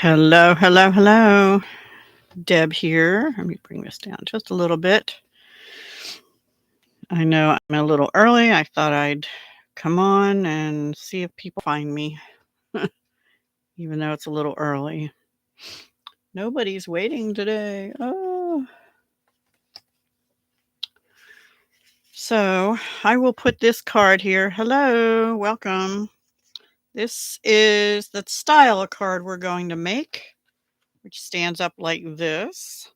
Hello, hello, hello. Deb here. Let me bring this down just a little bit. I know I'm a little early. I thought I'd come on and see if people find me, even though it's a little early. Nobody's waiting today. Oh. So I will put this card here. Hello, welcome. This is the style of card we're going to make, which stands up like this.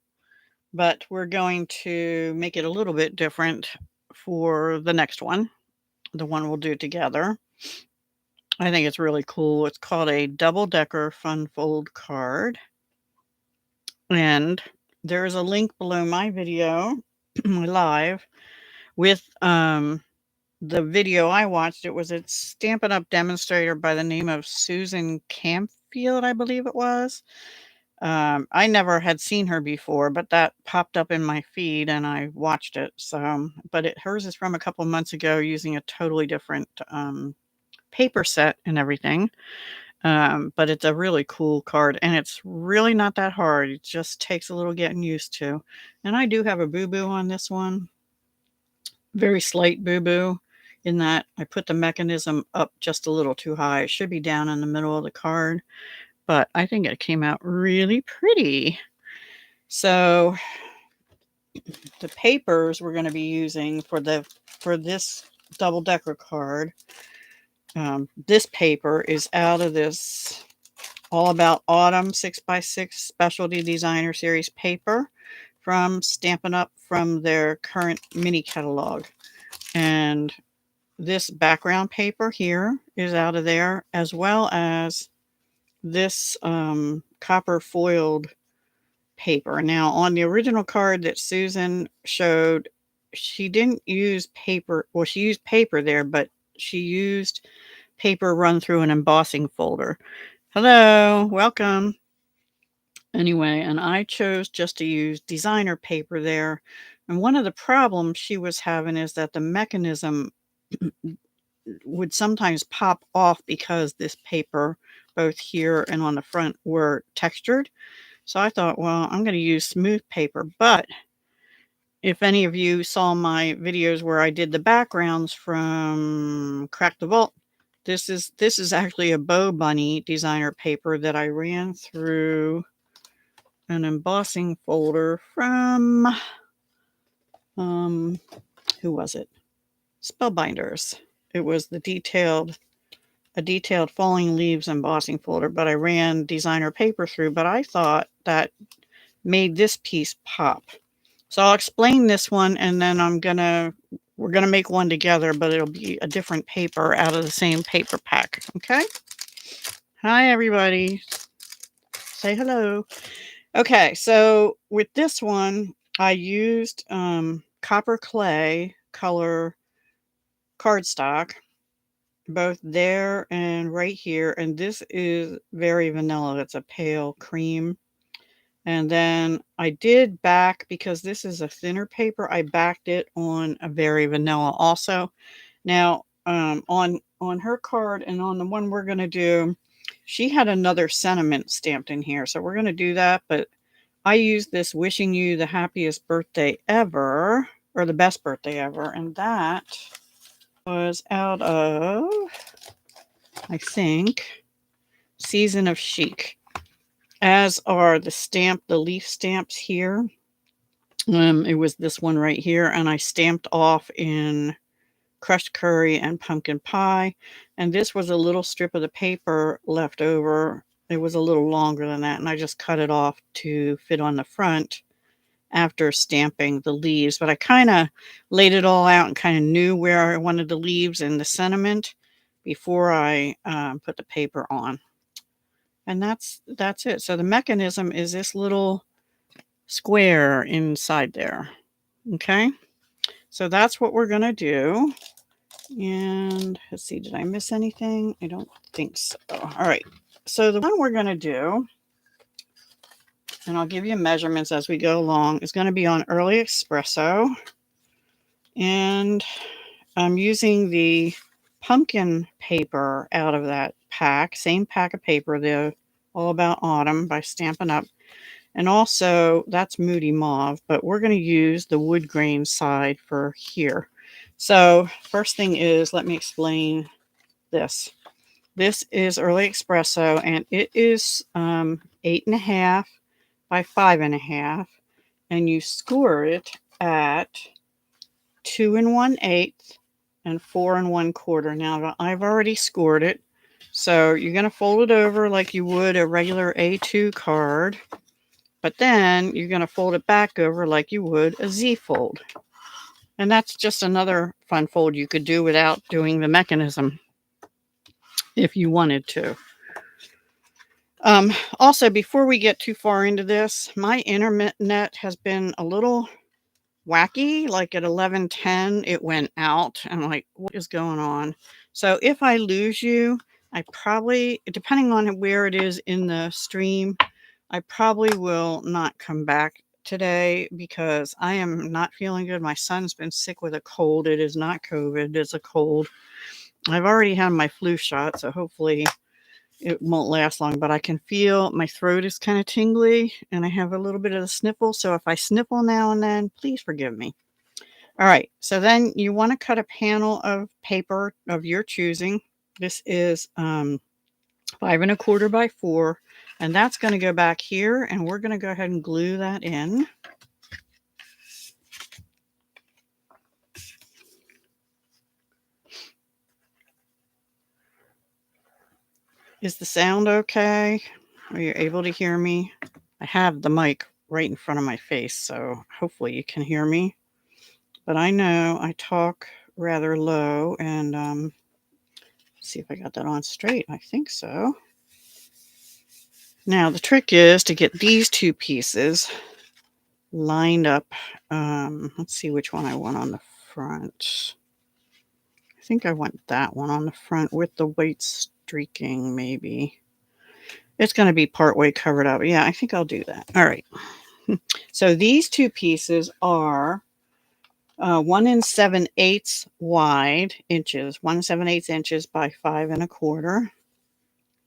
But we're going to make it a little bit different for the next one, the one we'll do together. I think it's really cool. It's called a double-decker fun fold card. And there is a link below my video, live, with the video I watched. It was a Stampin' Up demonstrator by the name of Susan Campfield, I believe it was. I never had seen her before, but that popped up in my feed and I watched it. So, but hers is from a couple months ago using a totally different paper set and everything. But it's a really cool card and it's really not that hard. It just takes a little getting used to. And I do have a boo-boo on this one. Very slight boo-boo in that I put the mechanism up just a little too high. It should be down in the middle of the card. But I think it came out really pretty. So the papers we're going to be using for this double-decker card, this paper is out of this All About Autumn 6x6 Specialty Designer Series paper from Stampin' Up from their current mini catalog. And this background paper here is out of there, as well as this copper foiled paper. Now, on the original card that Susan showed, she didn't use paper. Well, she used paper there, but she used paper run through an embossing folder. Hello, welcome. Anyway, and I chose just to use designer paper there. And one of the problems she was having is that the mechanism would sometimes pop off because this paper, both here and on the front, were textured. So I thought, well, I'm going to use smooth paper. But if any of you saw my videos where I did the backgrounds from Crack the Vault, this is actually a Bow Bunny designer paper that I ran through an embossing folder from, who was it? Spellbinders. It was a detailed falling leaves embossing folder, but I ran designer paper through, but I thought that made this piece pop. So I'll explain this one and then we're gonna make one together, but it'll be a different paper out of the same paper pack. Okay. Hi everybody. Say hello. Okay, so with this one, I used copper clay color cardstock, both there and right here. And this is very vanilla. It's a pale cream. And then I did back, because this is a thinner paper, I backed it on a very vanilla also. Now, on her card and on the one we're going to do, she had another sentiment stamped in here. So we're going to do that. But I used this wishing you the happiest birthday ever, or the best birthday ever. And that was out of, I think, Season of Chic, as are the leaf stamps here. It was this one right here, and I stamped off in crushed curry and pumpkin pie. And this was a little strip of the paper left over. It was a little longer than that, and I just cut it off to fit on the front after stamping the leaves. But I kind of laid it all out and kind of knew where I wanted the leaves and the sentiment before I put the paper on. And that's it. So the mechanism is this little square inside there. Okay. So that's what we're going to do. And let's see, did I miss anything? I don't think so. All right. So the one we're going to do, and I'll give you measurements as we go along, is going to be on Early Espresso. And I'm using the pumpkin paper out of that pack, same pack of paper, the All About Autumn by Stampin' Up. And also, that's Moody Mauve, but we're going to use the wood grain side for here. So first thing is, let me explain this. This is Early Espresso, and it is 8.5 by 5.5, and you score it at 2 1/8 and 4 1/4. Now I've already scored it, so you're going to fold it over like you would a regular A2 card, but then you're going to fold it back over like you would a Z fold. And that's just another fun fold you could do without doing the mechanism if you wanted to. Also, before we get too far into this, my internet has been a little wacky. Like at 11:10, it went out. And I'm like, what is going on? So if I lose you, I probably, depending on where it is in the stream, I probably will not come back today because I am not feeling good. My son's been sick with a cold. It is not COVID, it's a cold. I've already had my flu shot, so hopefully it won't last long, but I can feel my throat is kind of tingly and I have a little bit of a sniffle. So if I sniffle now and then, please forgive me. All right. So then you want to cut a panel of paper of your choosing. This is 5 1/4 by 4, and that's going to go back here, and we're going to go ahead and glue that in. Is the sound okay? Are you able to hear me? I have the mic right in front of my face, so hopefully you can hear me. But I know I talk rather low, and see if I got that on straight. I think so. Now the trick is to get these two pieces lined up. Let's see which one I want on the front. I think I want that one on the front with the white streaking, maybe. It's going to be partway covered up. Yeah, I think I'll do that. All right. So these two pieces are 1 7/8 wide inches, 1 7/8 inches by 5 1/4.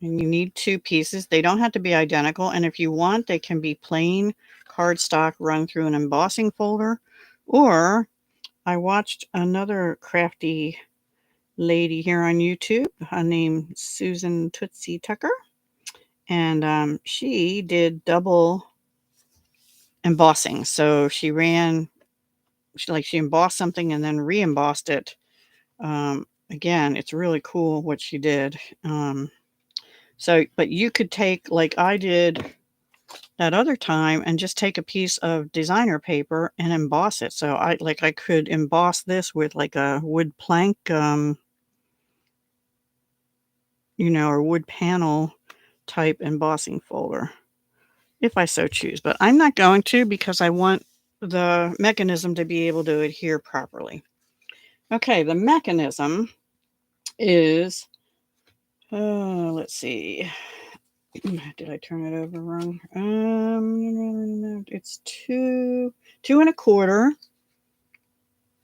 And you need two pieces. They don't have to be identical. And if you want, they can be plain cardstock run through an embossing folder. Or I watched another crafty lady here on YouTube named Susan Tootsie Tucker. And she did double embossing. So she embossed something and then re-embossed it. Again, it's really cool what she did. But you could take, like I did that other time, and just take a piece of designer paper and emboss it. So I could emboss this with like a wood plank, or wood panel type embossing folder, if I so choose. But I'm not going to, because I want the mechanism to be able to adhere properly. Okay, the mechanism is, let's see. Did I turn it over wrong? It's 2 1/4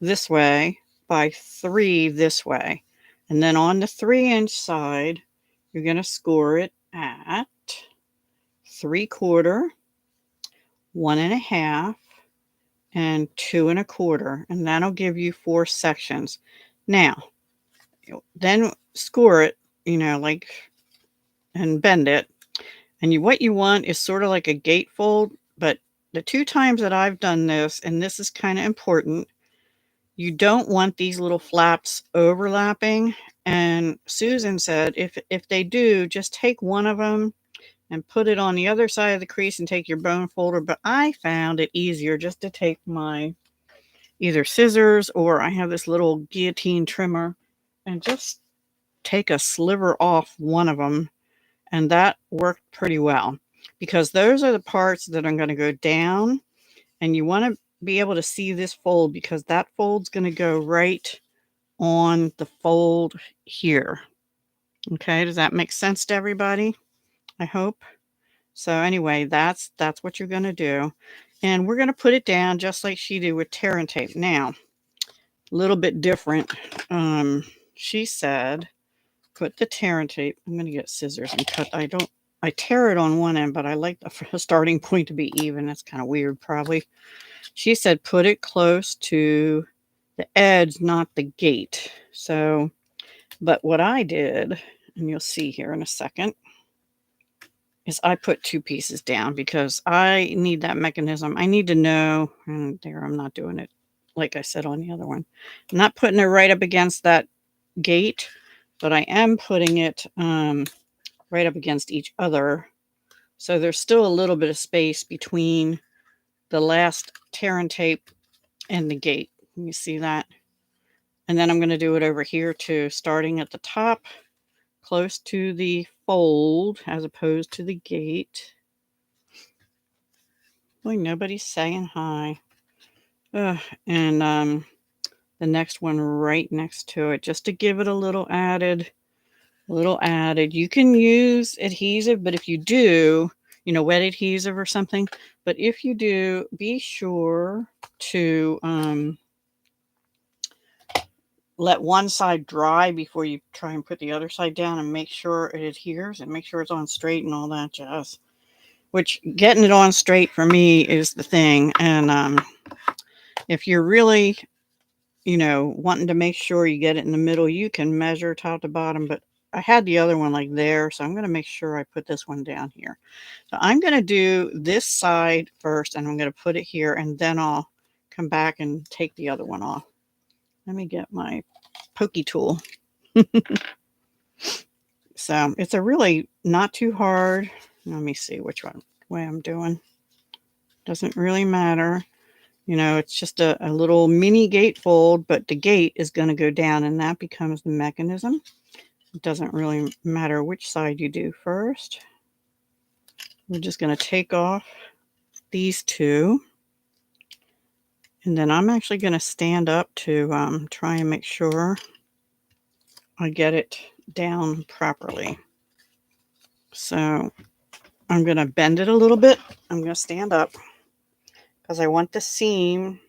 this way by 3 this way. And then on the 3-inch side, you're going to score it at 3/4, 1 1/2, and 2 1/4. And that'll give you 4 sections. Now, then score it, and bend it. And what you want is sort of like a gatefold, but the 2 times that I've done this, and this is kind of important, you don't want these little flaps overlapping. And Susan said if they do, just take one of them and put it on the other side of the crease and take your bone folder. But I found it easier just to take my either scissors, or I have this little guillotine trimmer, and just take a sliver off one of them. And that worked pretty well, because those are the parts that are going to go down, and you want to be able to see this fold, because that fold's going to go right on the fold here. Okay, does that make sense to everybody? I hope. So anyway, that's what you're going to do. And we're going to put it down just like she did with tear and tape. Now, a little bit different. She said, put the tear and tape. I'm going to get scissors and cut. I I tear it on one end, but I like the starting point to be even. That's kind of weird, probably. She said put it close to the edge, not the gate. So, but what I did, and you'll see here in a second, is I put 2 pieces down because I need that mechanism. I need to know, and there I'm not doing it like I said on the other one. I'm not putting it right up against that gate, but I am putting it right up against each other. So there's still a little bit of space between the last tear and tape and the gate. You see that? And then I'm going to do it over here too, starting at the top, close to the fold as opposed to the gate. Boy, nobody's saying hi. And the next one right next to it, just to give it a little added. You can use adhesive, but if you do, wet adhesive or something, but if you do, be sure to let one side dry before you try and put the other side down, and make sure it adheres and make sure it's on straight and all that jazz. Which getting it on straight for me is the thing. And if you're really, wanting to make sure you get it in the middle, you can measure top to bottom, but I had the other one like there, so I'm going to make sure I put this one down here. So I'm going to do this side first, and I'm going to put it here, and then I'll come back and take the other one off. Let me get my pokey tool. So it's a really not too hard. Let me see which way I'm doing. Doesn't really matter. It's just a little mini gate fold, but the gate is going to go down, and that becomes the mechanism. It doesn't really matter which side you do first. We're just going to take off these two. And then I'm actually going to stand up to try and make sure I get it down properly. So I'm going to bend it a little bit. I'm going to stand up because I want the seam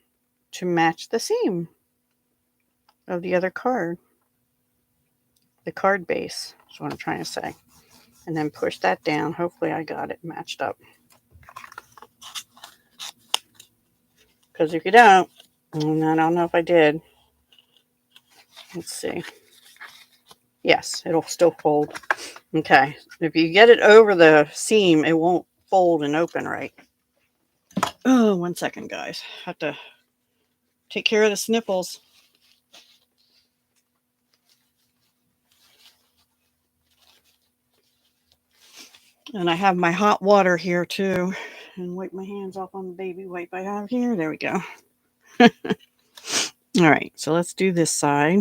to match the seam of the other card. The card base is what I'm trying to say. And then push that down. Hopefully I got it matched up. Because if you don't, and I don't know if I did. Let's see. Yes, it'll still fold. Okay. If you get it over the seam, it won't fold and open right. Oh, 1 second, guys. Have to take care of the sniffles. And I have my hot water here too. And wipe my hands off on the baby wipe I have here. There we go. All right, so let's do this side.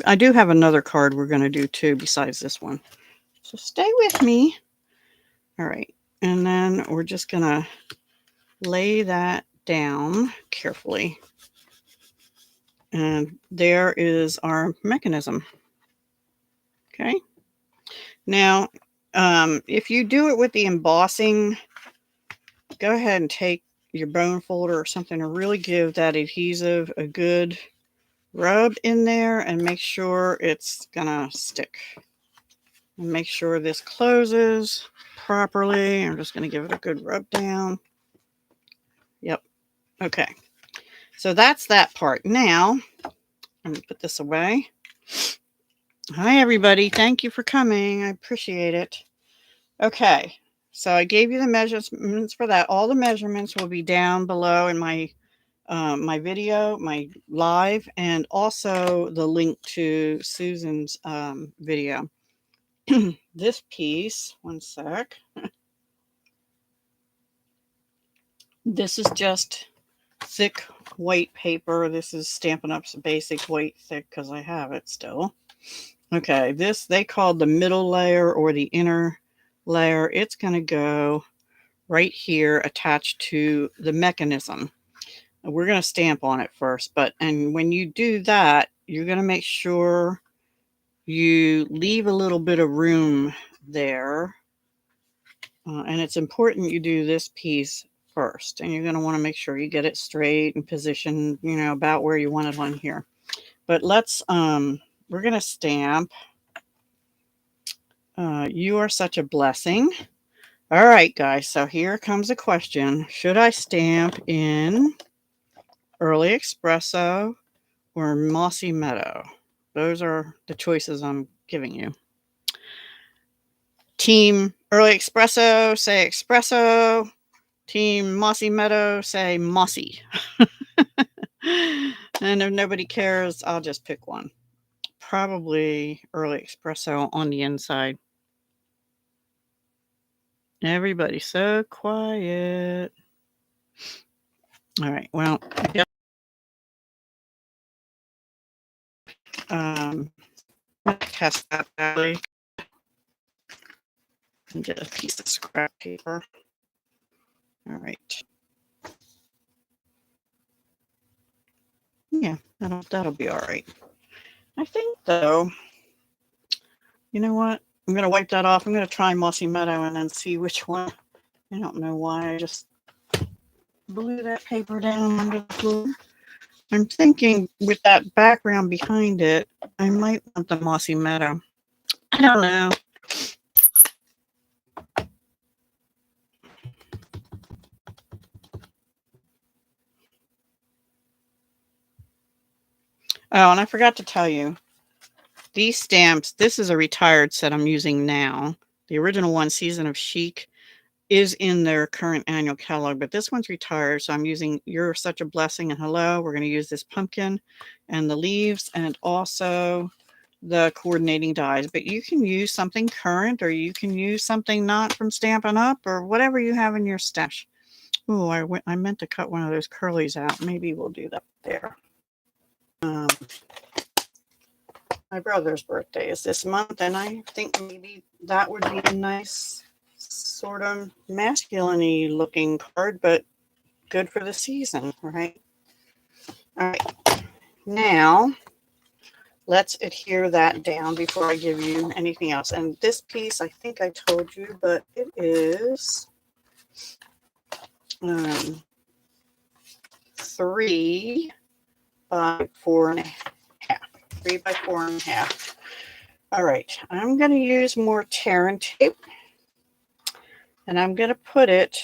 I do have another card we're going to do too besides this one. So stay with me. All right, and then we're just going to lay that down carefully. And there is our mechanism. Okay. Now, if you do it with the embossing, go ahead and take your bone folder or something to really give that adhesive a good rub in there and make sure it's gonna stick. And make sure this closes properly. I'm just gonna give it a good rub down. Yep. Okay. So that's that part. Now, I'm gonna put this away. Hi, everybody. Thank you for coming. I appreciate it. Okay. So I gave you the measurements for that. All the measurements will be down below in my my video, my live, and also the link to Susan's video. This piece, 1 sec. This is just thick white paper. This is Stampin' Up's basic white thick because I have it still. Okay, this they called the middle layer or the inner layer. It's going to go right here attached to the mechanism. We're going to stamp on it first, and when you do that, you're going to make sure you leave a little bit of room there. And it's important you do this piece first, and you're going to want to make sure you get it straight and positioned, about where you want it on here. But let's we're going to stamp You Are Such a Blessing. All right, guys, so here comes a question. Should I stamp in Early Espresso or Mossy Meadow? Those are the choices I'm giving you. Team Early Espresso, say espresso. Team Mossy Meadow, say mossy. And if nobody cares, I'll just pick one. Probably Early Espresso on the inside. Everybody's so quiet. All right, well, I guess test that badly and get a piece of scrap paper. All right. Yeah, that'll be all right. I think, though, you know what? I'm going to wipe that off. I'm going to try Mossy Meadow and then see which one. I don't know why I just blew that paper down under the floor. I'm thinking with that background behind it, I might want the Mossy Meadow. I don't know. Oh, and I forgot to tell you, these stamps, this is a retired set I'm using now. The original one, Season of Chic, is in their current annual catalog, but this one's retired, so I'm using You're Such a Blessing and Hello. We're going to use this pumpkin and the leaves and also the coordinating dies, but you can use something current or you can use something not from Stampin' Up or whatever you have in your stash. Oh, I meant to cut one of those curlies out. Maybe we'll do that there. My brother's birthday is this month, and I think maybe that would be a nice sort of masculine-y looking card, but good for the season, right? All right. Now, let's adhere that down before I give you anything else. And this piece, I think I told you, but it is 3 by 4.5. 3 by 4.5. All right, I'm going to use more tear and tape, and I'm going to put it,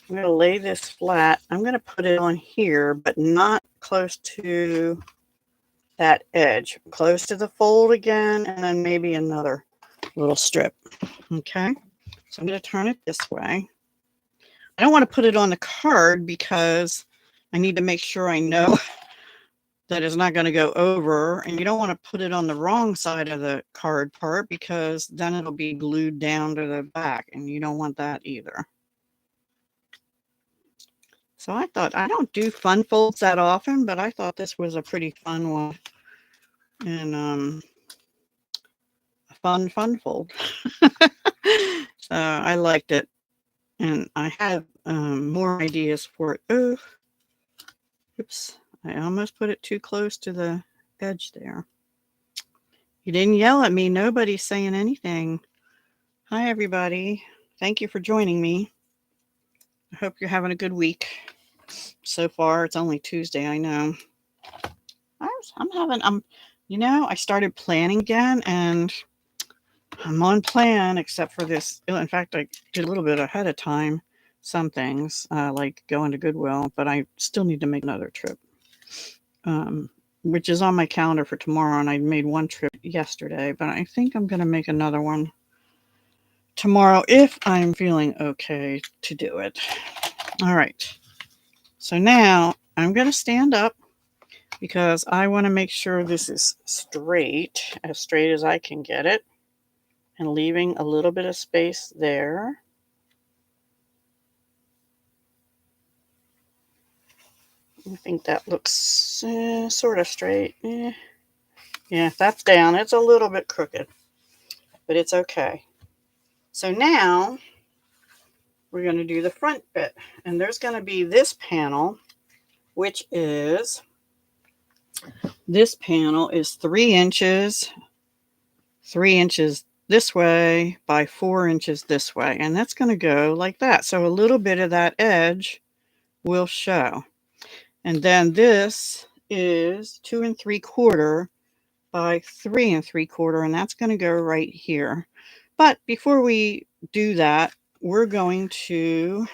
I'm going to lay this flat. I'm going to put it on here, but not close to that edge. Close to the fold again, and then maybe another little strip. Okay, so I'm going to turn it this way. I don't want to put it on the card because I need to make sure I know that it's not going to go over, and you don't want to put it on the wrong side of the card part because then it'll be glued down to the back, and you don't want that either. So I thought, I don't do fun folds that often, but I thought this was a pretty fun one. And a fun fold. So I liked it. And I have more ideas for it. Oh, oops. I almost put it too close to the edge there. You didn't yell at me. Nobody's saying anything. Hi, everybody. Thank you for joining me. I hope you're having a good week. So far, it's only Tuesday, I know. I started planning again, and I'm on plan except for this. In fact, I did a little bit ahead of time, some things, like going to Goodwill, but I still need to make another trip, which is on my calendar for tomorrow, and I made one trip yesterday, but I think I'm going to make another one tomorrow if I'm feeling okay to do it. All right. So now I'm going to stand up because I want to make sure this is straight as I can get it, and leaving a little bit of space there. I think that looks sort of straight. Yeah, that's down. It's a little bit crooked, but it's okay. So now we're going to do the front bit, and there's going to be this panel, which is, this panel is 3 inches, 3 inches this way by 4 inches this way, and that's going to go like that. So a little bit of that edge will show. And then this is 2 3/4 by 3 3/4, and that's going to go right here. But before we do that, we're going to,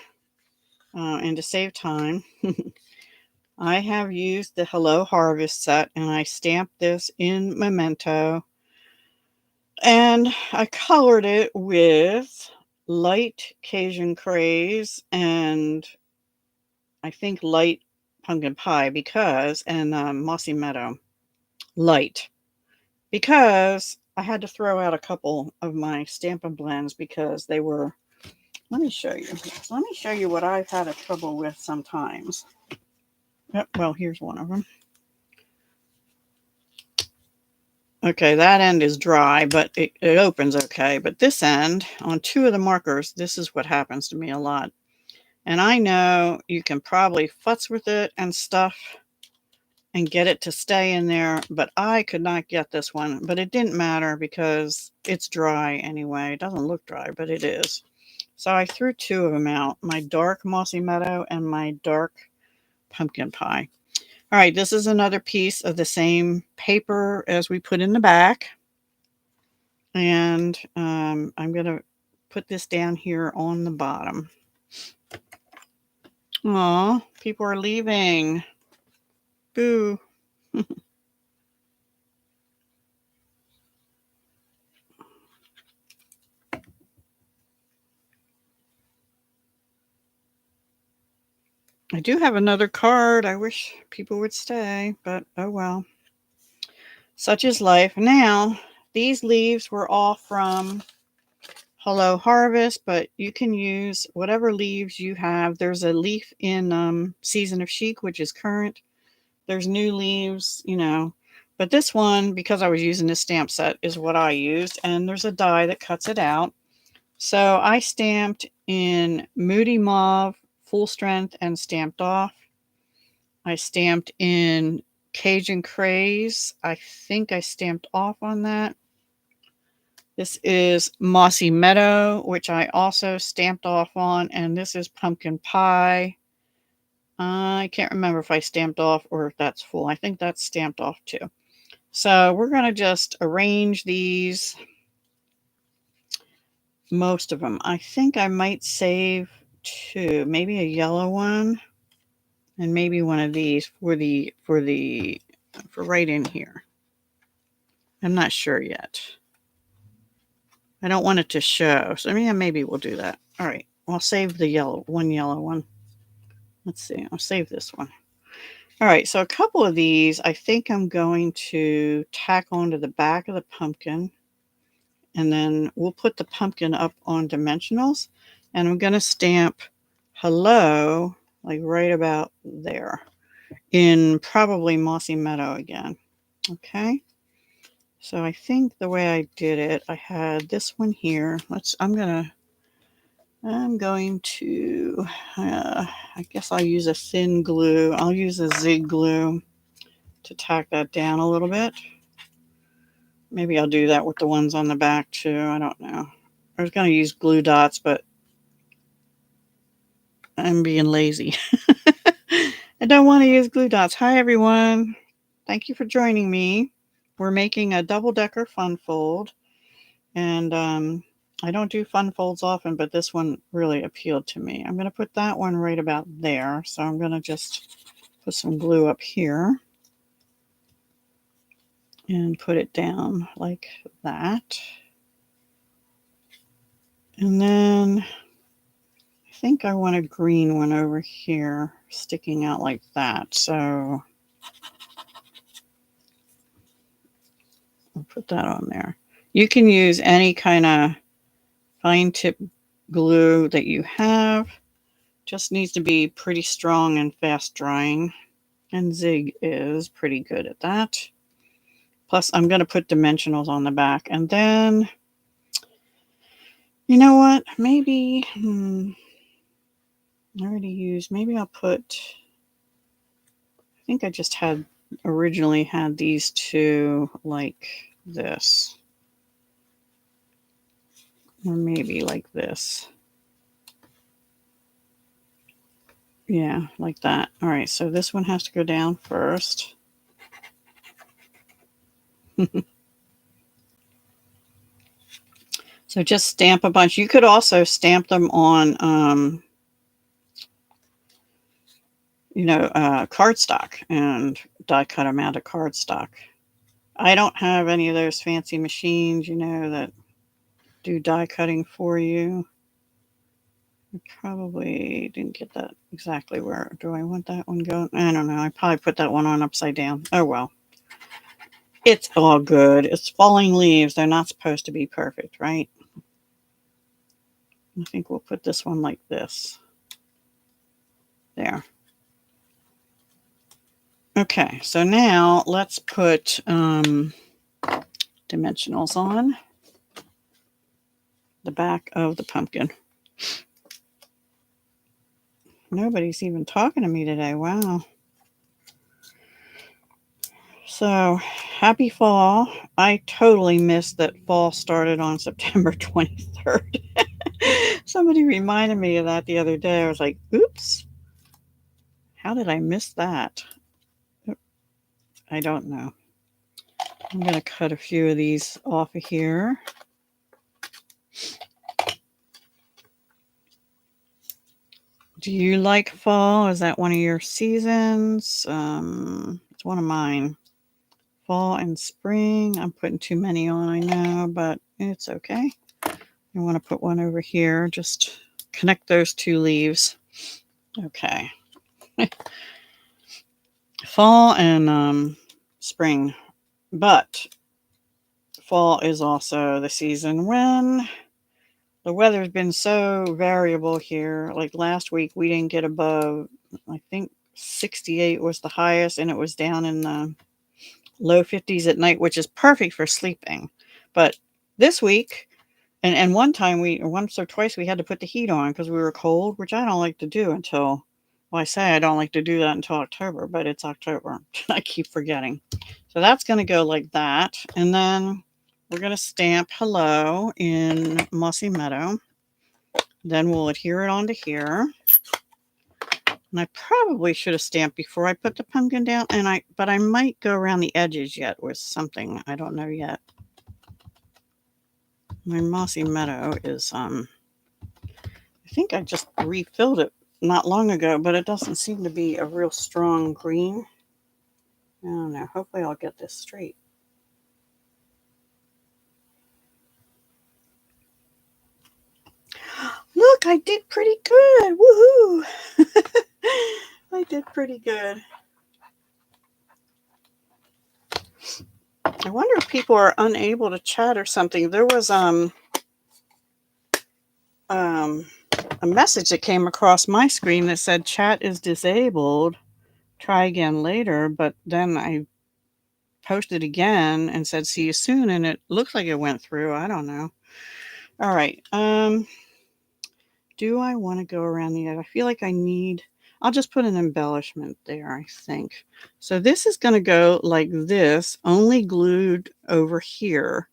and to save time, I have used the Hello Harvest set, and I stamped this in Memento, and I colored it with light Cajun Craze and I think light Pumpkin Pie and Mossy Meadow light, because I had to throw out a couple of my Stampin' Blends because they were, let me show you. Let me show you what I've had a trouble with sometimes. Yep, well, here's one of them. Okay, that end is dry, but it opens okay. But this end, on 2 of the markers, this is what happens to me a lot. And I know you can probably futz with it and stuff and get it to stay in there, but I could not get this one. But it didn't matter because it's dry anyway. It doesn't look dry, but it is. So I threw 2 of them out, my dark Mossy Meadow and my dark Pumpkin Pie. All right, this is another piece of the same paper as we put in the back. And I'm going to put this down here on the bottom. Aw, people are leaving. Boo. I do have another card. I wish people would stay, but oh well. Such is life. Now, these leaves were all from Hello Harvest, but you can use whatever leaves you have. There's a leaf in Season of Chic, which is current. There's new leaves, you know. But this one, because I was using this stamp set, is what I used. And there's a die that cuts it out. So I stamped in Moody Mauve, full strength, and stamped off. I stamped in Cajun Craze. I think I stamped off on that. This is Mossy Meadow, which I also stamped off on. And this is Pumpkin Pie. I can't remember if I stamped off or if that's full. I think that's stamped off too. So we're going to just arrange these, most of them. I think I might save 2, maybe a yellow one and maybe one of these for right in here. I'm not sure yet. I don't want it to show. So maybe we'll do that. All right. I'll save the yellow one. Let's see. I'll save this one. All right. So a couple of these, I think I'm going to tack onto the back of the pumpkin. And then we'll put the pumpkin up on dimensionals. And I'm going to stamp hello, like right about there, in probably Mossy Meadow again. Okay. So I think the way I did it, I had this one here. I'm going to, I guess I'll use a thin glue. I'll use a zig glue to tack that down a little bit. Maybe I'll do that with the ones on the back too. I don't know. I was going to use glue dots, but I'm being lazy. I don't want to use glue dots. Hi, everyone. Thank you for joining me. We're making a double-decker fun fold. And I don't do fun folds often, but this one really appealed to me. I'm going to put that one right about there. So I'm going to just put some glue up here and put it down like that. And then I think I want a green one over here sticking out like that. So I'll put that on there. You can use any kind of fine tip glue that you have. Just needs to be pretty strong and fast drying. And Zig is pretty good at that. Plus, I'm going to put dimensionals on the back. And then, you know what? Maybe, I already used, maybe I'll put, I think I just originally had these 2 like this. Or maybe like this. Yeah, like that. All right, so this one has to go down first. So just stamp a bunch. You could also stamp them on, cardstock and die cut them out of cardstock. I don't have any of those fancy machines, that do die cutting for you. I probably didn't get that exactly where. Do I want that one going? I don't know. I probably put that one on upside down. Oh, well. It's all good. It's falling leaves. They're not supposed to be perfect, right? I think we'll put this one like this. There. Okay, so now let's put dimensionals on the back of the pumpkin. Nobody's even talking to me today. Wow. So, happy fall. I totally missed that fall started on September 23rd. Somebody reminded me of that the other day. I was like, oops. How did I miss that? I don't know. I'm going to cut a few of these off of here. Do you like fall? Is that one of your seasons? It's one of mine. Fall and spring. I'm putting too many on, I know, but it's okay. I want to put one over here. Just connect those two leaves. Okay. Fall and spring. But fall is also the season when the weather's been so variable here. Like last week, we didn't get above, I think 68 was the highest, and it was down in the low 50s at night, which is perfect for sleeping. But this week, and one time once or twice we had to put the heat on because we were cold, which I don't like to do until, well, I say I don't like to do that until October, but it's October. I keep forgetting. So that's going to go like that. And then we're going to stamp hello in Mossy Meadow. Then we'll adhere it onto here. And I probably should have stamped before I put the pumpkin down, but I might go around the edges yet with something. I don't know yet. My Mossy Meadow is, I think I just refilled it not long ago, but it doesn't seem to be a real strong green. I don't know. Hopefully I'll get this straight. Look, I did pretty good. Woohoo! I did pretty good. I wonder if people are unable to chat or something. There was a message that came across my screen that said chat is disabled. Try again later, but then I posted again and said see you soon, and it looks like it went through. I don't know. All right. Do I want to go around the edge? I feel like I'll just put an embellishment there, I think. So this is going to go like this, only glued over here.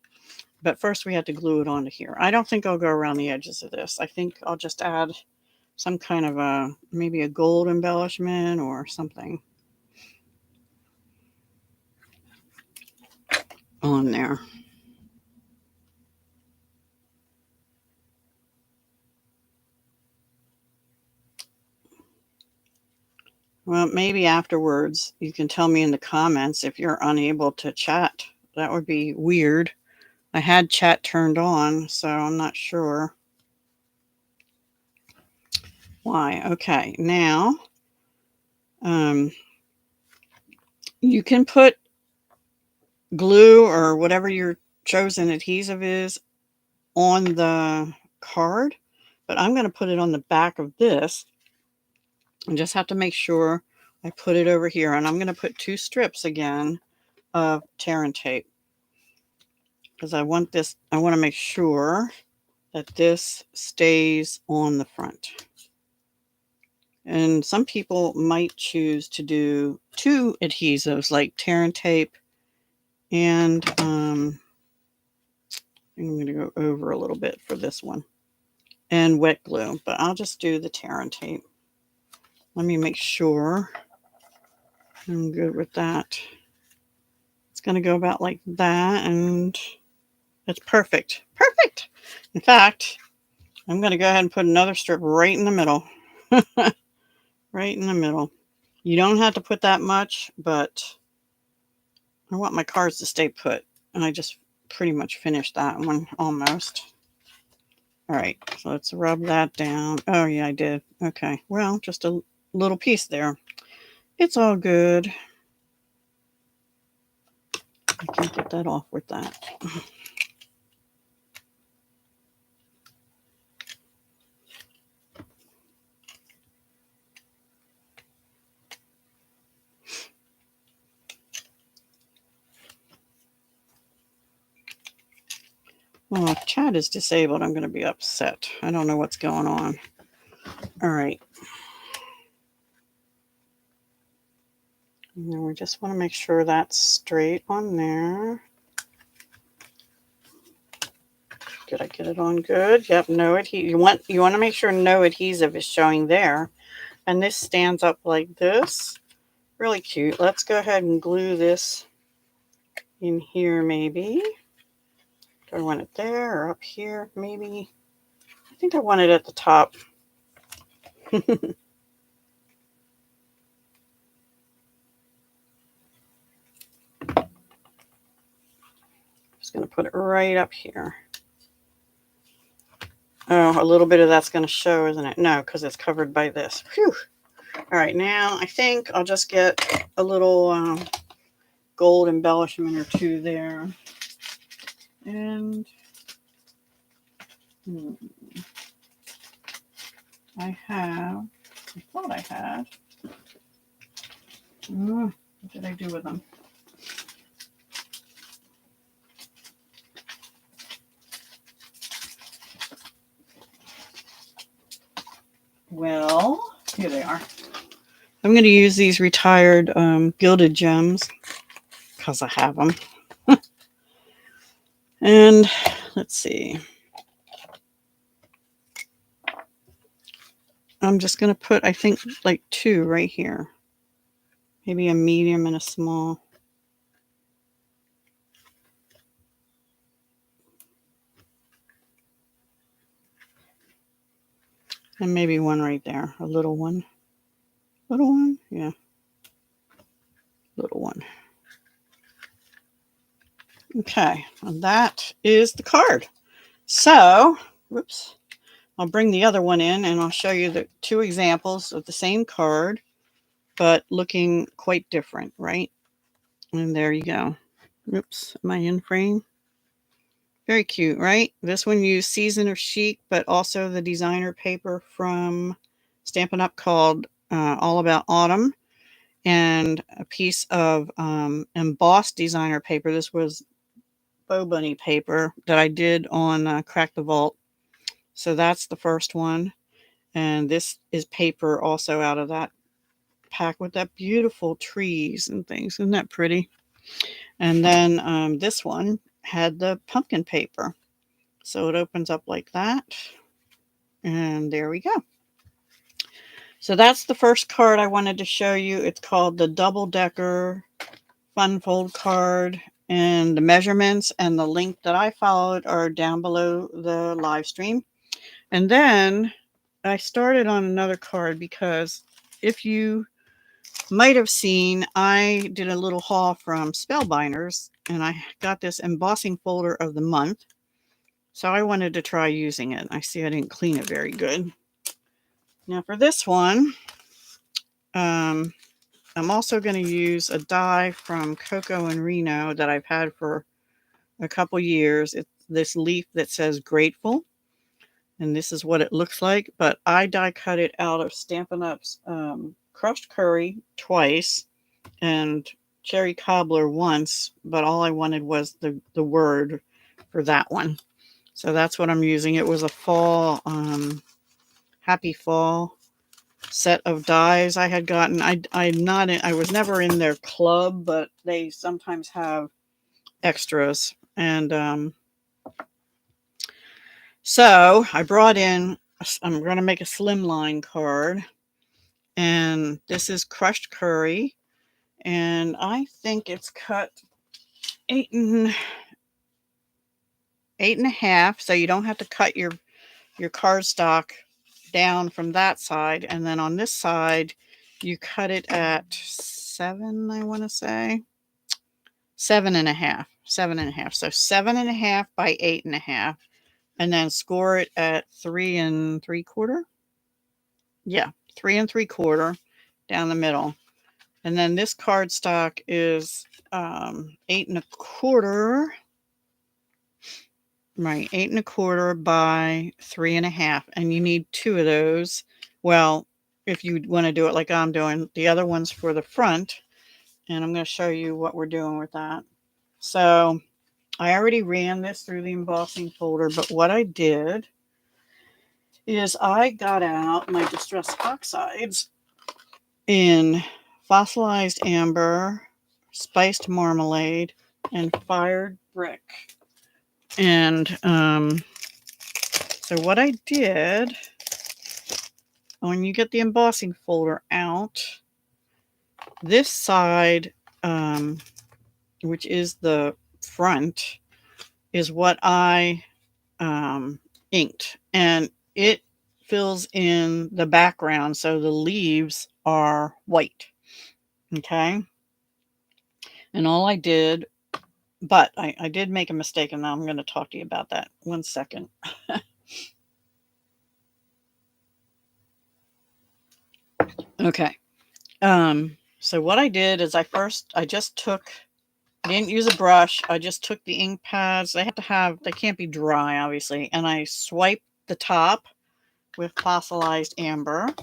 But first we have to glue it onto here. I don't think I'll go around the edges of this. I think I'll just add some kind of maybe a gold embellishment or something on there. Well, maybe afterwards you can tell me in the comments if you're unable to chat. That would be weird. I had chat turned on, so I'm not sure why. Okay, now you can put glue or whatever your chosen adhesive is on the card, but I'm going to put it on the back of this. I just have to make sure I put it over here, and I'm going to put 2 strips again of tear and tape because I want to make sure that this stays on the front. And some people might choose to do 2 adhesives like tear and tape and I'm going to go over a little bit for this one and wet glue, but I'll just do the tear and tape. Let me make sure I'm good with that. It's going to go about like that, and it's perfect. Perfect! In fact, I'm going to go ahead and put another strip right in the middle. Right in the middle. You don't have to put that much, but I want my cards to stay put. And I just pretty much finished that one almost. All right, so let's rub that down. Oh, yeah, I did. Okay, well, just a little piece there. It's all good. I can get that off with that. Well, if Chad is disabled, I'm going to be upset. I don't know what's going on. All right. And then we just want to make sure that's straight on there. Did I get it on good? Yep, no adhesive. You want to make sure no adhesive is showing there. And this stands up like this. Really cute. Let's go ahead and glue this in here maybe. Do I want it there or up here maybe? I think I want it at the top. Just going to put it right up here. Oh, a little bit of that's going to show, isn't it? No, because it's covered by this. Phew. All right, now I think I'll just get a little gold embellishment or two there. And I thought I had. What did I do with them? Well, here they are. I'm going to use these retired gilded gems because I have them. And let's see. I'm just going to put, I think, like 2 right here. Maybe a medium and a small. And maybe 1 right there. A little one. Little one? Yeah. Little one. Okay. And that is the card. So, whoops. I'll bring the other one in and I'll show you the 2 examples of the same card, but looking quite different, right? And there you go. Oops, am I in frame? Very cute, right? This one used Season of Chic, but also the designer paper from Stampin' Up called All About Autumn, and a piece of embossed designer paper. This was Bow Bunny paper that I did on Crack the Vault. So that's the first one. And this is paper also out of that pack with that beautiful trees and things. Isn't that pretty? And then this one had the pumpkin paper. So it opens up like that. And there we go. So that's the first card I wanted to show you. It's called the Double Decker Fun Fold card. And the measurements and the link that I followed are down below the live stream. And then I started on another card because if you might have seen, I did a little haul from Spellbinders and I got this embossing folder of the month. So I wanted to try using it. I see I didn't clean it very good. Now for this one, I'm also going to use a die from Coco and Reno that I've had for a couple years. It's this leaf that says Grateful. And this is what it looks like. But I die cut it out of Stampin' Up's crushed curry twice and cherry cobbler once. But all I wanted was the word for that one. So that's what I'm using. It was a fall, happy fall set of dies I had gotten. I was never in their club, but they sometimes have extras. And so I brought in, I'm going to make a slimline card. And this is crushed curry. And I think it's cut 8.5, so you don't have to cut your cardstock down from that side. And then on this side, you cut it at 7, I want to say. 7.5. 7.5. So 7.5 by 8.5. And then score it at 3 3/4. Yeah, 3 3/4 down the middle. And then this cardstock is 8 1/4. Right, 8 1/4 by 3.5, and you need 2 of those. Well, if you want to do it like I'm doing, the other one's for the front, and I'm going to show you what we're doing with that. So I already ran this through the embossing folder, but what I did is I got out my distress oxides in fossilized amber, spiced marmalade, and fired brick. And so what I did, when you get the embossing folder out, this side, which is the front, is what I inked. And it fills in the background, so the leaves are white. Okay? And all I did, but I did make a mistake, and now I'm going to talk to you about that. 1 second. Okay. So what I did is I didn't use a brush. I just took the ink pads. They can't be dry, obviously. And I swiped the top with fossilized amber.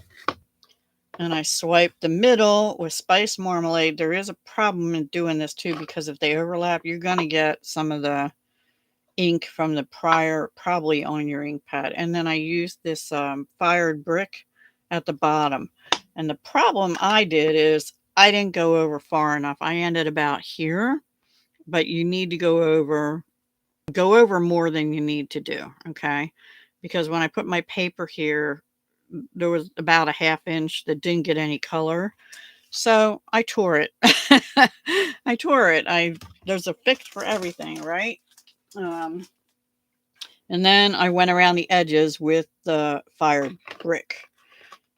And I swiped the middle with spiced marmalade. There is a problem in doing this too, because if they overlap, you're going to get some of the ink from the prior probably on your ink pad. And then I used this fired brick at the bottom. And the problem I did is I didn't go over far enough. I ended about here, but you need to go over more than you need to do. Okay. Because when I put my paper here, there was about a 1/2 inch that didn't get any color. So I tore it. I tore it. There's a fix for everything, right? And then I went around the edges with the fired brick.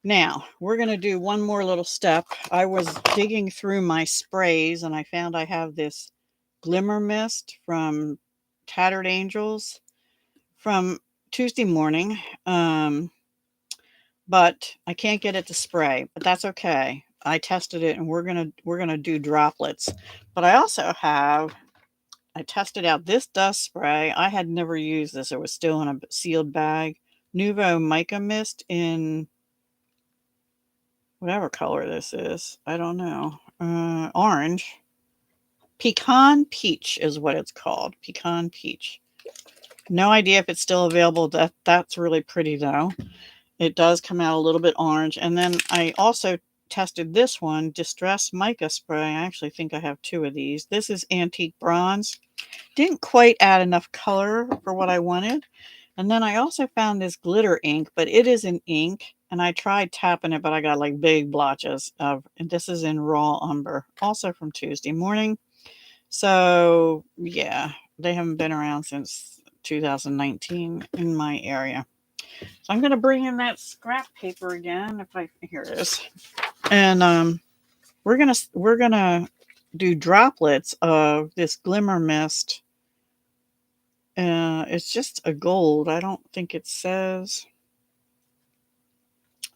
Now, we're going to do one more little step. I was digging through my sprays, and I found I have this glimmer mist from Tattered Angels from Tuesday morning. But I can't get it to spray, but that's okay. I tested it, and we're gonna do droplets. But I also I tested out this dust spray. I had never used this. It was still in a sealed bag. Nuvo Mica Mist in whatever color this is. I don't know. Orange. Pecan Peach is what it's called. Pecan Peach. No idea if it's still available. That's really pretty though. It does come out a little bit orange. And then I also tested this one, Distress Mica Spray. I actually think I have 2 of these. This is Antique Bronze. Didn't quite add enough color for what I wanted. And then I also found this glitter ink, but it is an ink. And I tried tapping it, but I got like big blotches of, and this is in Raw Umber, also from Tuesday morning. So yeah, they haven't been around since 2019 in my area. So I'm going to bring in that scrap paper again. Here it is. And we're going to do droplets of this glimmer mist. It's just a gold. I don't think it says.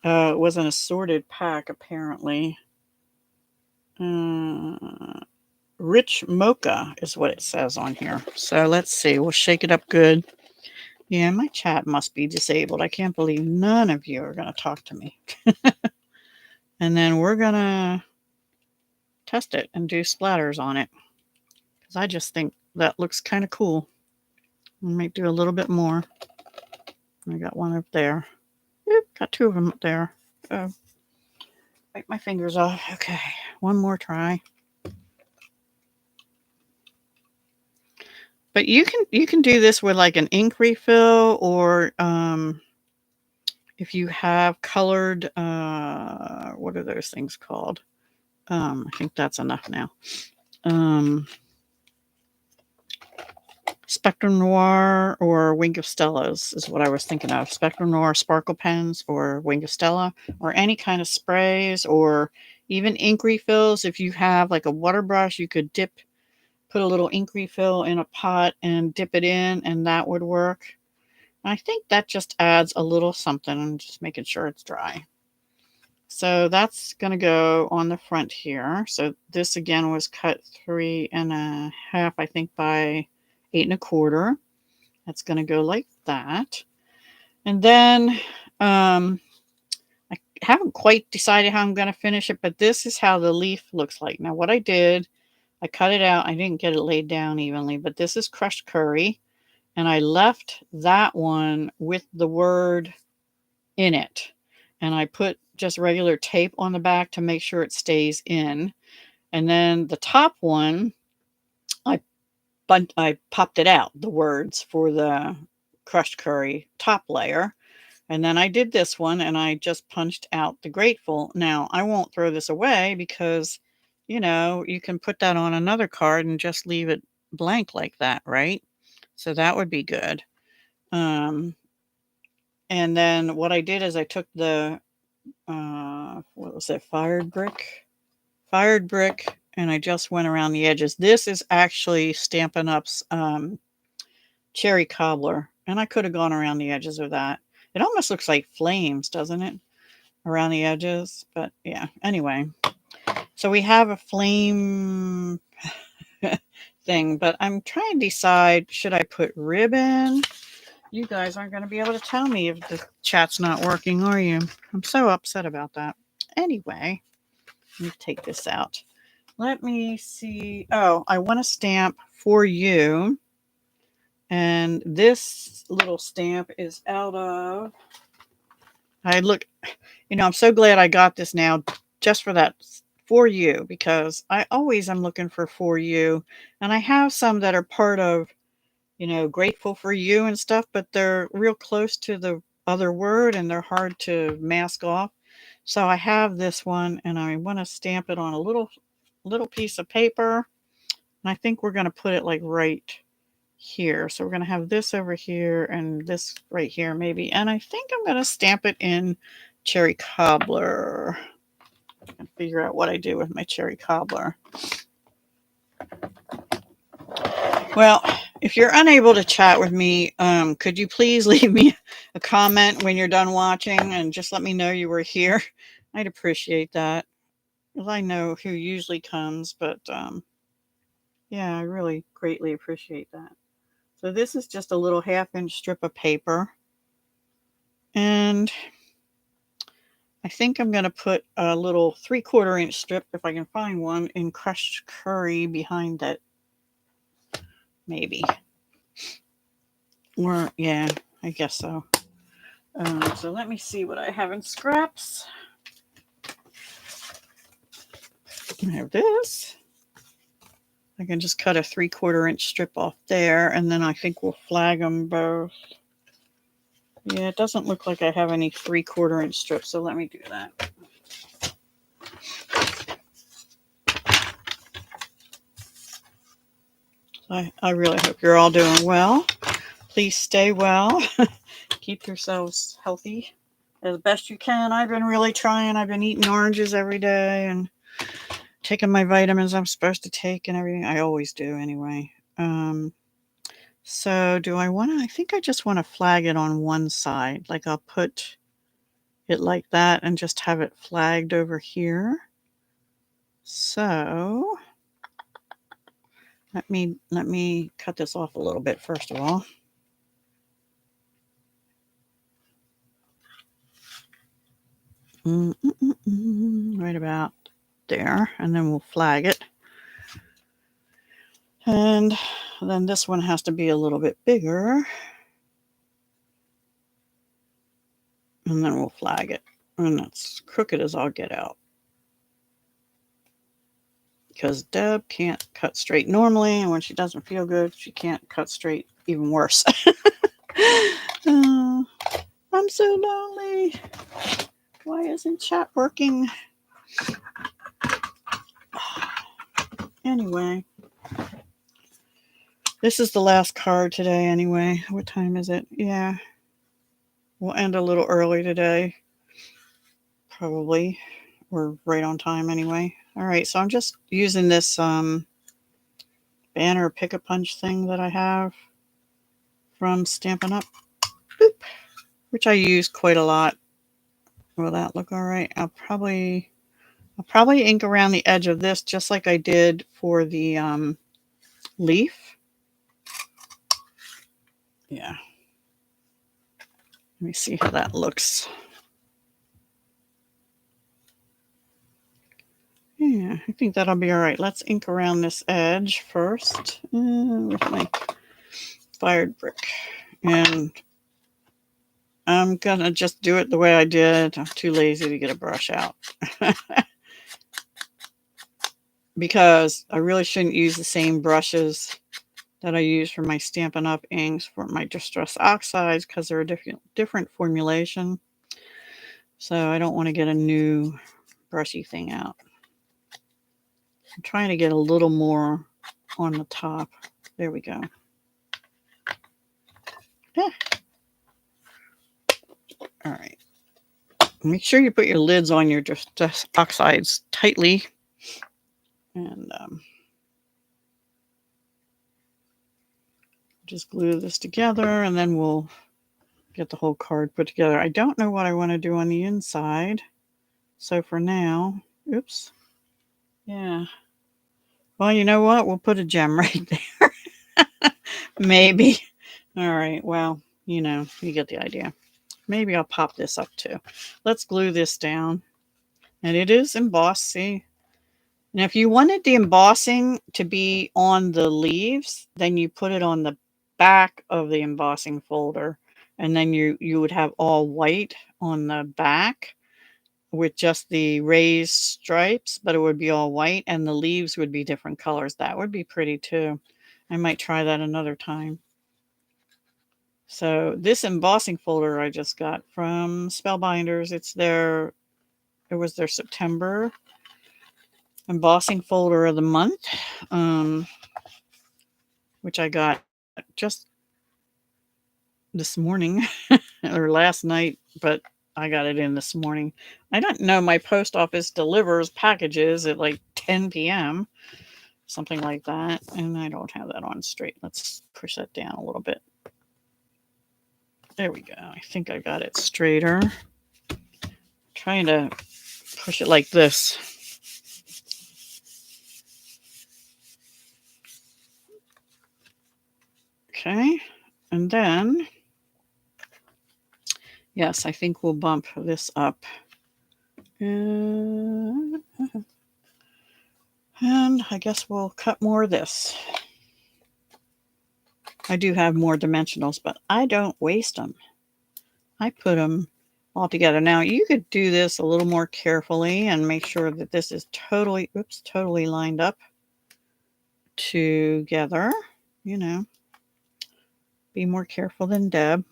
It was an assorted pack, apparently. Rich mocha is what it says on here. So let's see. We'll shake it up good. Yeah, my chat must be disabled. I can't believe none of you are going to talk to me. And then we're going to test it and do splatters on it. Because I just think that looks kind of cool. I might do a little bit more. I got one up there. Oop, got 2 of them up there. Oh, wipe my fingers off. Okay, one more try. But you can do this with like an ink refill, or if you have colored, what are those things called? I think that's enough now. Spectrum Noir or Wink of Stellas is what I was thinking of. Spectrum Noir sparkle pens or Wink of Stella or any kind of sprays or even ink refills. If you have like a water brush, you could put a little ink refill in a pot and dip it in, and that would work. I think that just adds a little something and just making sure it's dry. So that's going to go on the front here. So this again was cut 3.5, I think, by 8.25. That's going to go like that. And then I haven't quite decided how I'm going to finish it, but this is how the leaf looks like. Now what I did, I cut it out. I didn't get it laid down evenly, but this is crushed curry. And I left that one with the word in it. And I put just regular tape on the back to make sure it stays in. And then the top one, I popped it out, the words for the crushed curry top layer. And then I did this one and I just punched out the grateful. Now, I won't throw this away because, you know, you can put that on another card and just leave it blank like that, right? So that would be good. And then what I did is I took the, what was it, fired brick, and I just went around the edges. This is actually Stampin' Up's cherry cobbler, and I could have gone around the edges of that. It almost looks like flames, doesn't it? Around the edges, but yeah, anyway. So we have a flame thing, but I'm trying to decide, should I put ribbon? You guys aren't going to be able to tell me if the chat's not working, are you? I'm so upset about that. Anyway, let me take this out. Let me see. Oh, I want to stamp for you. And this little stamp is out of, I'm so glad I got this now just for that, for you, because I always am looking for you. And I have some that are part of, grateful for you and stuff, but they're real close to the other word and they're hard to mask off. So I have this one and I want to stamp it on a little piece of paper. And I think we're going to put it like right here. So we're going to have this over here and this right here maybe. And I think I'm going to stamp it in cherry cobbler. And figure out what I do with my cherry cobbler. Well, if you're unable to chat with me, could you please leave me a comment when you're done watching and just let me know you were here? I'd appreciate that. Because I know who usually comes, but yeah, I really greatly appreciate that. So this is just a little 1/2-inch strip of paper. And I think I'm going to put a little 3/4-inch strip, if I can find one, in crushed curry behind it. Maybe. Or, yeah, I guess so. So let me see what I have in scraps. I have this. I can just cut a 3/4-inch strip off there, and then I think we'll flag them both. Yeah, it doesn't look like I have any 3/4-inch strips, so let me do that. I really hope you're all doing well. Please stay well. Keep yourselves healthy as best you can. I've been really trying. I've been eating oranges every day and taking my vitamins I'm supposed to take and everything. I always do anyway. So do I want to, I think I just want to flag it on one side. Like I'll put it like that and just have it flagged over here. So let me cut this off a little bit first of all. Right about there, and then we'll flag it. And then this one has to be a little bit bigger. And then we'll flag it. And that's crooked as all get out. Because Deb can't cut straight normally, and when she doesn't feel good, she can't cut straight even worse. Oh, I'm so lonely. Why isn't chat working? Anyway, This is the last card today anyway. What time is it? Yeah. We'll end a little early today. Probably. We're right on time anyway. All right, so I'm just using this banner pick-a-punch thing that I have from Stampin' Up, boop, which I use quite a lot. Will that look all right? I'll probably ink around the edge of this just like I did for the leaf. Yeah. Let me see how that looks. Yeah, I think that'll be all right. Let's ink around this edge first with my fired brick. And I'm going to just do it the way I did. I'm too lazy to get a brush out. Because I really shouldn't use the same brushes that I use for my Stampin' Up inks for my Distress Oxides because they're a different formulation. So I don't want to get a new brushy thing out. I'm trying to get a little more on the top. There we go. Yeah. All right. Make sure you put your lids on your Distress Oxides tightly. And just glue this together and then we'll get the whole card put together. I don't know what I want to do on the inside. So for now, oops. Yeah. Well, you know what? We'll put a gem right there. Maybe. All right. Well, you know, you get the idea. Maybe I'll pop this up too. Let's glue this down. And it is embossed, see? Now, if you wanted the embossing to be on the leaves, then you put it on the back of the embossing folder. And then you would have all white on the back with just the raised stripes, but it would be all white and the leaves would be different colors. That would be pretty too. I might try that another time. So this embossing folder I just got from Spellbinders. It was their September embossing folder of the month, which I got just this morning or last night, but I got it in this morning. I don't know. My post office delivers packages at like 10 p.m., something like that. And I don't have that on straight. Let's push that down a little bit. There we go. I think I got it straighter. Trying to push it like this. Okay. And then, yes, I think we'll bump this up. And I guess we'll cut more of this. I do have more dimensionals, but I don't waste them. I put them all together. Now, you could do this a little more carefully and make sure that this is totally lined up together. You know, be more careful than Deb.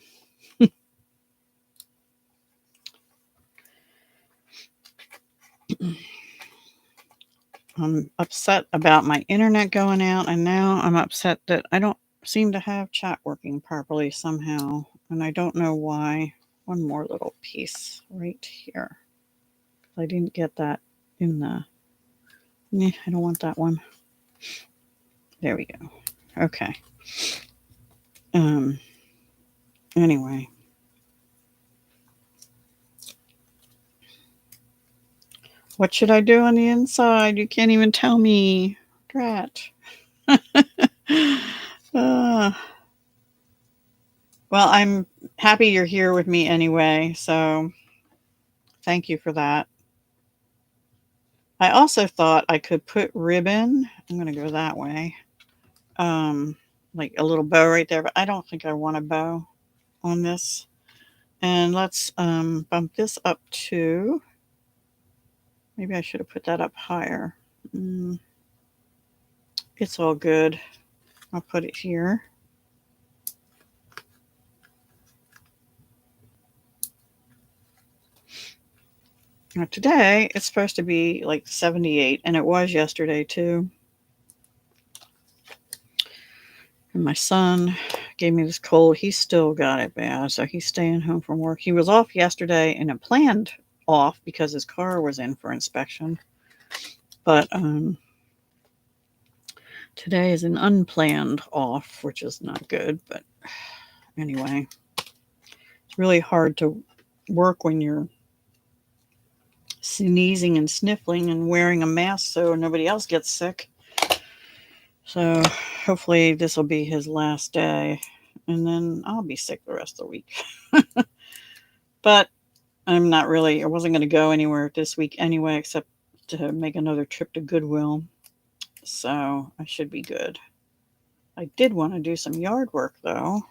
I'm upset about my internet going out, and now I'm upset that I don't seem to have chat working properly somehow, and I don't know why. One more little piece right here. I didn't get that in the... I don't want that one. There we go. Okay. Anyway. What should I do on the inside? You can't even tell me. Drat. Well, I'm happy you're here with me anyway, so thank you for that. I also thought I could put ribbon. I'm going to go that way. Like a little bow right there, but I don't think I want a bow on this. And let's bump this up to... Maybe I should have put that up higher. It's all good. I'll put it here. Now today, it's supposed to be like 78, and it was yesterday too. And my son gave me this cold. He still got it bad, so he's staying home from work. He was off yesterday and it planned off because his car was in for inspection. But today is an unplanned off, which is not good. But anyway, it's really hard to work when you're sneezing and sniffling and wearing a mask so nobody else gets sick. So hopefully this will be his last day, and then I'll be sick the rest of the week. But I wasn't going to go anywhere this week anyway, except to make another trip to Goodwill. So I should be good. I did want to do some yard work though.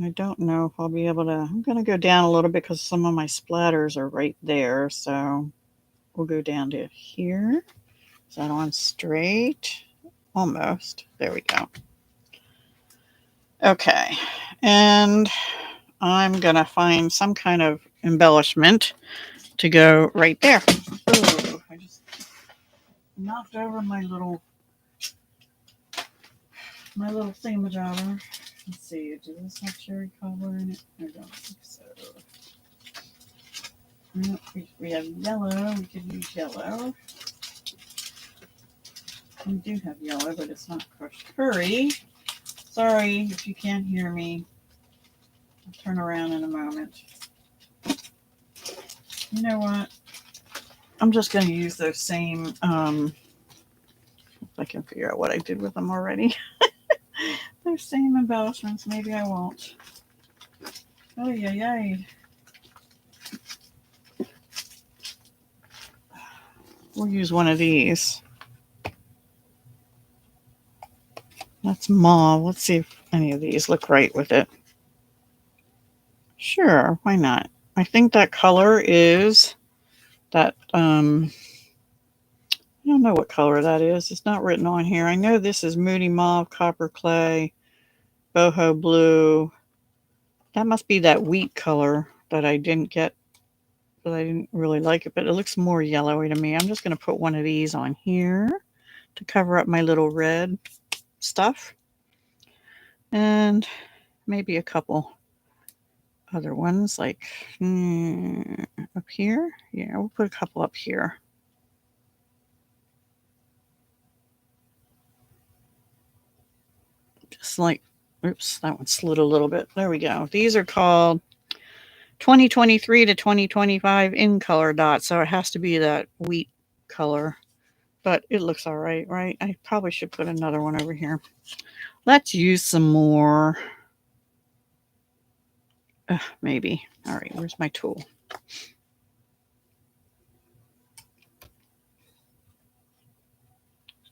I don't know if I'll be able to. I'm going to go down a little bit because some of my splatters are right there. So we'll go down to here. Is that on straight? Almost. There we go. Okay. And I'm going to find some kind of embellishment to go right there. Ooh, I just knocked over my little thingamajobber. Let's see, does this have cherry color in it? I don't think so. We have yellow. We could use yellow. We do have yellow, but it's not crushed curry. Sorry if you can't hear me. I'll turn around in a moment. You know what? I'm just going to use those same, if I can figure out what I did with them already. Those same embellishments. Maybe I won't. Oh, yay. We'll use one of these. That's mauve. Let's see if any of these look right with it. Sure, why not? I think that color is that, I don't know what color that is. It's not written on here. I know this is Moody Mauve, Copper Clay, Boho Blue. That must be that wheat color that I didn't get, but I didn't really like it, but it looks more yellowy to me. I'm just going to put one of these on here to cover up my little red stuff. And maybe a couple other ones like up here. Yeah, we'll put a couple up here. Just like, oops, that one slid a little bit. There we go. These are called 2023 to 2025 in color dots. So it has to be that wheat color, but it looks all right, right? I probably should put another one over here. Let's use some more. Maybe. All right, where's my tool?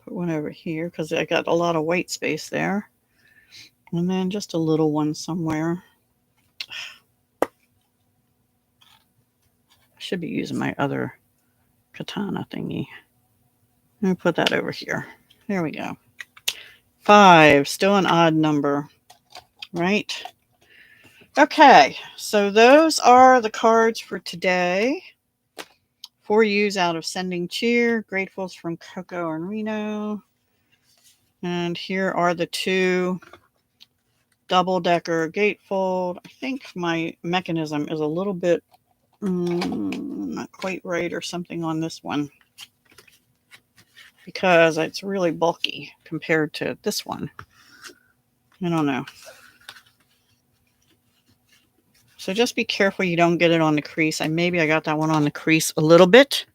Put one over here because I got a lot of white space there. And then just a little one somewhere. I should be using my other katana thingy. Let me put that over here. There we go. 5, still an odd number, right? Okay, so those are the cards for today. 4 U's out of Sending Cheer, Gratefuls from Coco and Reno. And here are the 2 double-decker gatefold. I think my mechanism is a little bit not quite right or something on this one, because it's really bulky compared to this one. I don't know. So just be careful you don't get it on the crease. Maybe I got that one on the crease a little bit.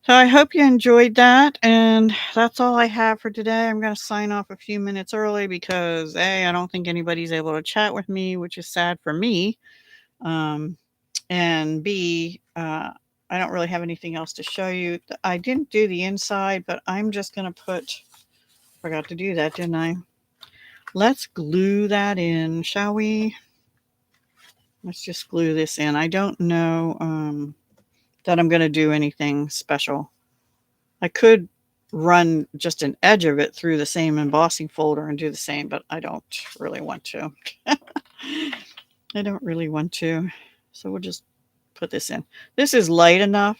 So I hope you enjoyed that. And that's all I have for today. I'm going to sign off a few minutes early because A, I don't think anybody's able to chat with me, which is sad for me. And B, I don't really have anything else to show you. I didn't do the inside, but I'm just going to forgot to do that, didn't I? Let's glue that in, shall we? Let's just glue this in. I don't know that I'm going to do anything special. I could run just an edge of it through the same embossing folder and do the same, but I don't really want to. I don't really want to. So we'll just put this in. This is light enough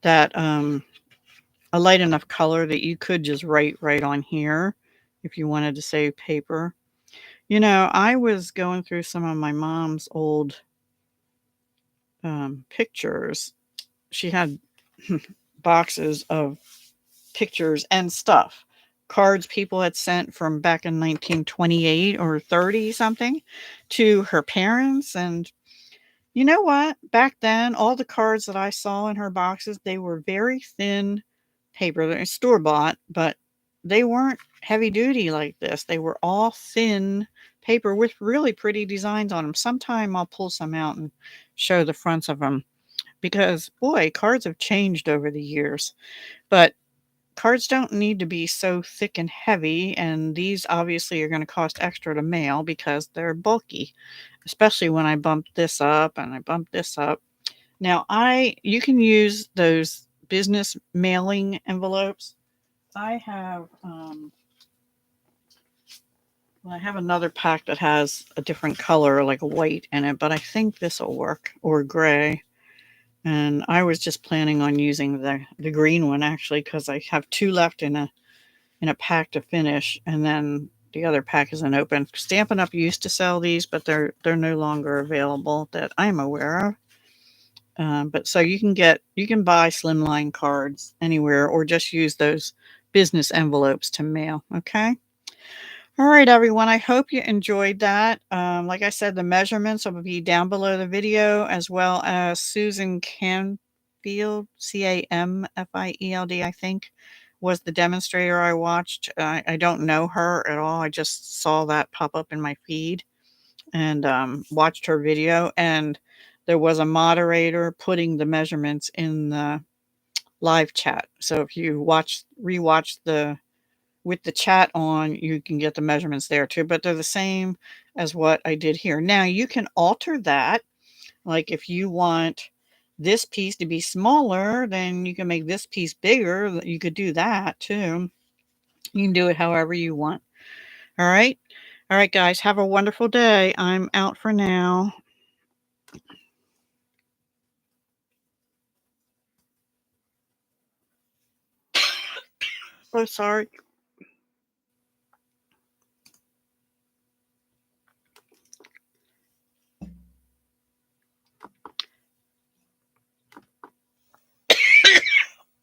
that a light enough color that you could just write right on here if you wanted to save paper. You know, I was going through some of my mom's old pictures. She had boxes of pictures and stuff, cards people had sent from back in 1928 or 30 something to her parents. And you know what? Back then, all the cards that I saw in her boxes, they were very thin paper. They're store bought, but they weren't heavy duty like this. They were all thin paper with really pretty designs on them. Sometime I'll pull some out and show the fronts of them because, boy, cards have changed over the years. But cards don't need to be so thick and heavy, and these obviously are going to cost extra to mail because they're bulky, especially when I bump this up and I bump this up. Now, you can use those business mailing envelopes. I have I have another pack that has a different color, like a white in it, but I think this will work, or gray. And I was just planning on using the green one actually because I have two left in a pack to finish, and then the other pack isn't open. Stampin' Up used to sell these, but they're no longer available that I'm aware of. But so you can buy slimline cards anywhere, or just use those business envelopes to mail. Okay. All right, everyone. I hope you enjoyed that. Like I said, the measurements will be down below the video, as well as Susan Canfield, Camfield, I think, was the demonstrator I watched. I don't know her at all. I just saw that pop up in my feed and watched her video. And there was a moderator putting the measurements in the live chat. So if you rewatch the with the chat on, you can get the measurements there too, but they're the same as what I did here. Now you can alter that. Like if you want this piece to be smaller, then you can make this piece bigger. You could do that too. You can do it however you want. All right. All right, guys, have a wonderful day. I'm out for now. So sorry.